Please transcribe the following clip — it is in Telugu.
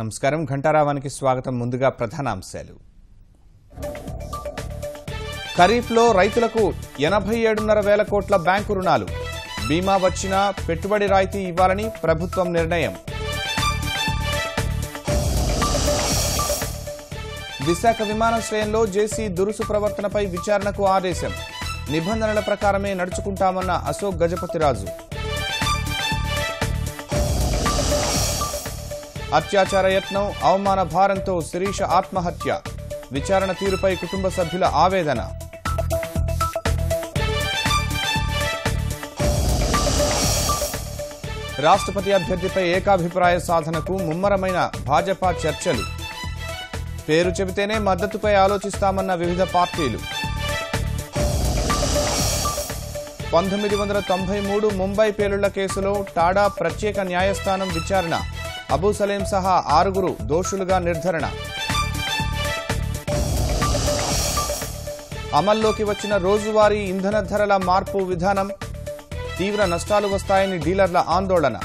నమస్కారం ఘంటారావానికి స్వాగతం. ముందుగా ప్రధానాంశాలు. ఖరీఫ్లో రైతులకు 87.5 వేల కోట్ల బ్యాంకు రుణాలు. బీమా వచ్చినా పెట్టుబడి రాయితీ ఇవ్వాలని ప్రభుత్వం నిర్ణయం. విశాఖ విమానాశ్రయంలో జేసీ దురుసు ప్రవర్తనపై విచారణకు ఆదేశం. నిబంధనల ప్రకారమే నడుచుకుంటామన్న అశోక్ గజపతిరాజు. అత్యాచార యత్నం, అవమాన భారంతో శిరీష ఆత్మహత్య. విచారణ తీరుపై కుటుంబ సభ్యుల ఆవేదన. రాష్ట్రపతి అభ్యర్థిపై ఏకాభిప్రాయ సాధనకు ముమ్మరమైన భాజపా చర్చలు. పేరు చెబితేనే మద్దతుపై ఆలోచిస్తామన్న వివిధ పార్టీలు. 1993 ముంబై పేలుళ్ల కేసులో టాడా ప్రత్యేక న్యాయస్థానం విచారణ. అబూ సలీం సహా 6 దోషులుగా నిర్ధారణ. అమల్లోకి వచ్చిన రోజువారీ ఇంధన ధరల మార్పు విధానం. తీవ్ర నష్టాలు వస్తాయని డీలర్ల ఆందోళన.